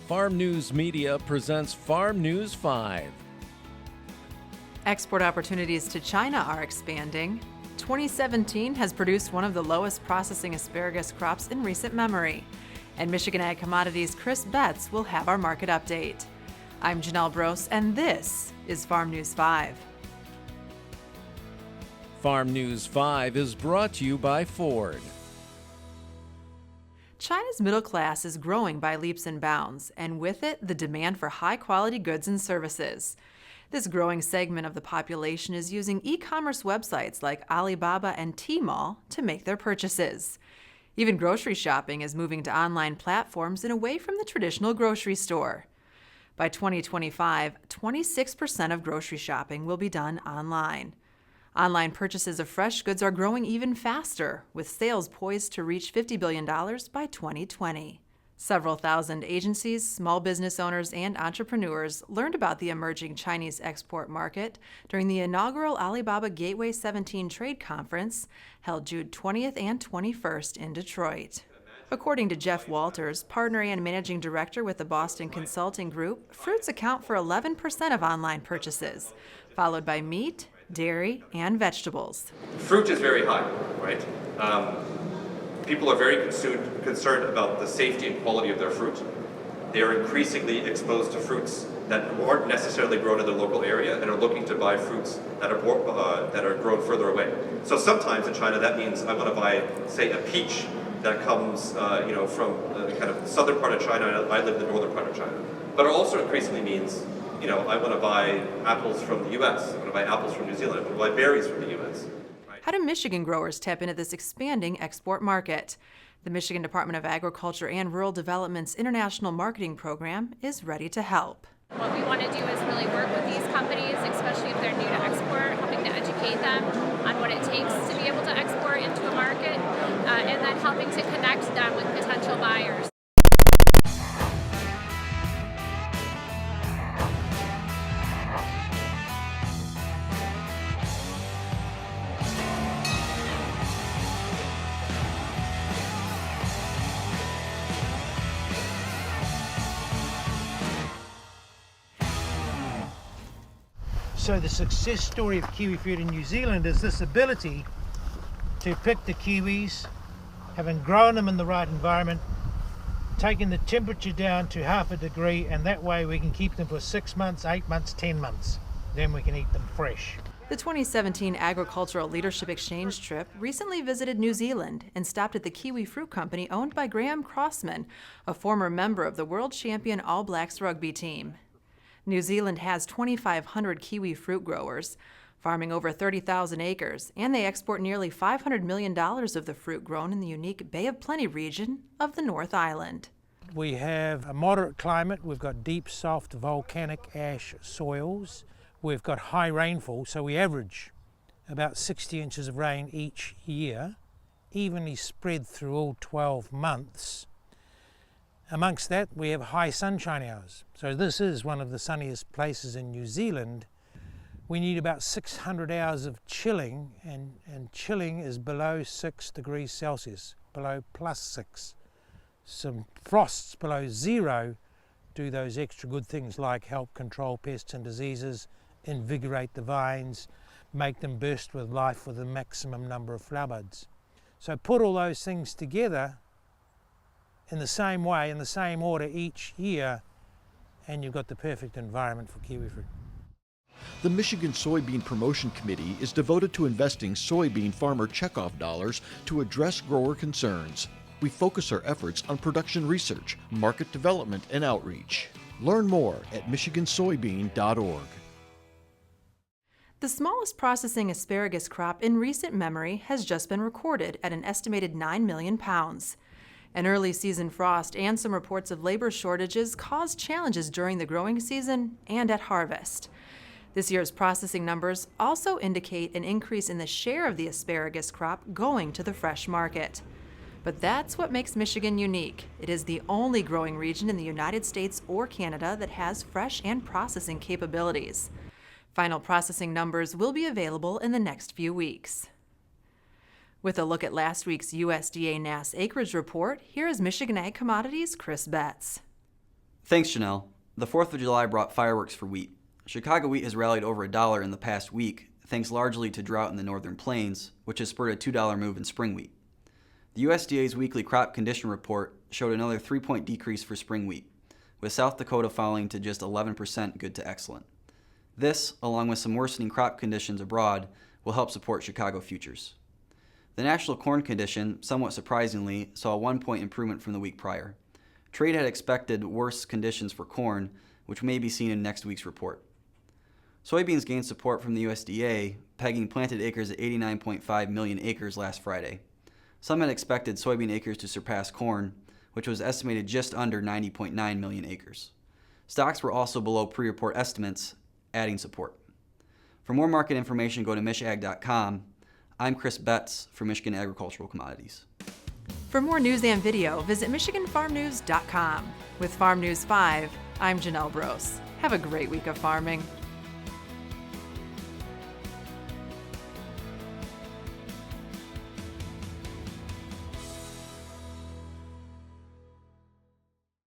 Farm News Media presents Farm News 5. Export opportunities to China are expanding. 2017 has produced one of the lowest processing asparagus crops in recent memory. And Michigan Ag Commodities' Chris Betz will have our market update. I'm Janelle Brose, and this is Farm News 5. Farm News 5 is brought to you by Ford. China's middle class is growing by leaps and bounds, and with it, the demand for high-quality goods and services. This growing segment of the population is using e-commerce websites like Alibaba and Tmall to make their purchases. Even grocery shopping is moving to online platforms and away from the traditional grocery store. By 2025, 26% of grocery shopping will be done online. Online purchases of fresh goods are growing even faster, with sales poised to reach $50 billion by 2020. Several thousand agencies, small business owners, and entrepreneurs learned about the emerging Chinese export market during the inaugural Alibaba Gateway 17 Trade Conference held June 20th and 21st in Detroit. According to Jeff Walters, partner and managing director with the Boston Consulting Group, fruits account for 11% of online purchases, followed by meat, dairy, and vegetables. Fruit is very high, right? People are very concerned about the safety and quality of their fruit. They are increasingly exposed to fruits that aren't necessarily grown in their local area and are looking to buy fruits that are grown further away. So sometimes in China that means I want to buy, say, a peach that comes from the kind of southern part of China, and I live in the northern part of China. But it also increasingly means I want to buy apples from the U.S., I want to buy apples from New Zealand, I want to buy berries from the U.S. Right? How do Michigan growers tap into this expanding export market? The Michigan Department of Agriculture and Rural Development's International Marketing Program is ready to help. What we want to do is really work with these companies, especially if they're new to export, helping to educate them on what it takes to be able to export into a market, and then helping to connect them with potential buyers. So the success story of Kiwi Fruit in New Zealand is this ability to pick the kiwis, having grown them in the right environment, taking the temperature down to 0.5 degree, and that way we can keep them for 6 months, 8 months, 10 months. Then we can eat them fresh. The 2017 Agricultural Leadership Exchange trip recently visited New Zealand and stopped at the Kiwi Fruit Company owned by Graham Crossman, a former member of the world champion All Blacks rugby team. New Zealand has 2,500 kiwi fruit growers, farming over 30,000 acres, and they export nearly $500 million of the fruit grown in the unique Bay of Plenty region of the North Island. We have a moderate climate, we've got deep, soft, volcanic ash soils, we've got high rainfall, so we average about 60 inches of rain each year, evenly spread through all 12 months. Amongst that, we have high sunshine hours. So this is one of the sunniest places in New Zealand. We need about 600 hours of chilling, and chilling is below 6 degrees Celsius, below +6. Some frosts below 0 do those extra good things like help control pests and diseases, invigorate the vines, make them burst with life with a maximum number of flower buds. So put all those things together in the same way, in the same order each year, and you've got the perfect environment for kiwi fruit. The Michigan Soybean Promotion Committee is devoted to investing soybean farmer checkoff dollars to address grower concerns. We focus our efforts on production research, market development, and outreach. Learn more at michigansoybean.org. The smallest processing asparagus crop in recent memory has just been recorded at an estimated 9 million pounds. An early season frost and some reports of labor shortages caused challenges during the growing season and at harvest. This year's processing numbers also indicate an increase in the share of the asparagus crop going to the fresh market. But that's what makes Michigan unique. It is the only growing region in the United States or Canada that has fresh and processing capabilities. Final processing numbers will be available in the next few weeks. With a look at last week's USDA NASS acreage report, here is Michigan Ag Commodities' Chris Betz. Thanks, Janelle. The 4th of July brought fireworks for wheat. Chicago wheat has rallied over $1 in the past week, thanks largely to drought in the northern plains, which has spurred a $2 move in spring wheat. The USDA's weekly crop condition report showed another 3-point decrease for spring wheat, with South Dakota falling to just 11% good to excellent. This, along with some worsening crop conditions abroad, will help support Chicago futures. The national corn condition, somewhat surprisingly, saw a 1-point improvement from the week prior. Trade had expected worse conditions for corn, which may be seen in next week's report. Soybeans gained support from the USDA, pegging planted acres at 89.5 million acres last Friday. Some had expected soybean acres to surpass corn, which was estimated just under 90.9 million acres. Stocks were also below pre-report estimates, adding support. For more market information, go to mishag.com. I'm Chris Betz for Michigan Agricultural Commodities. For more news and video, visit MichiganFarmNews.com. With Farm News 5, I'm Janelle Brose. Have a great week of farming.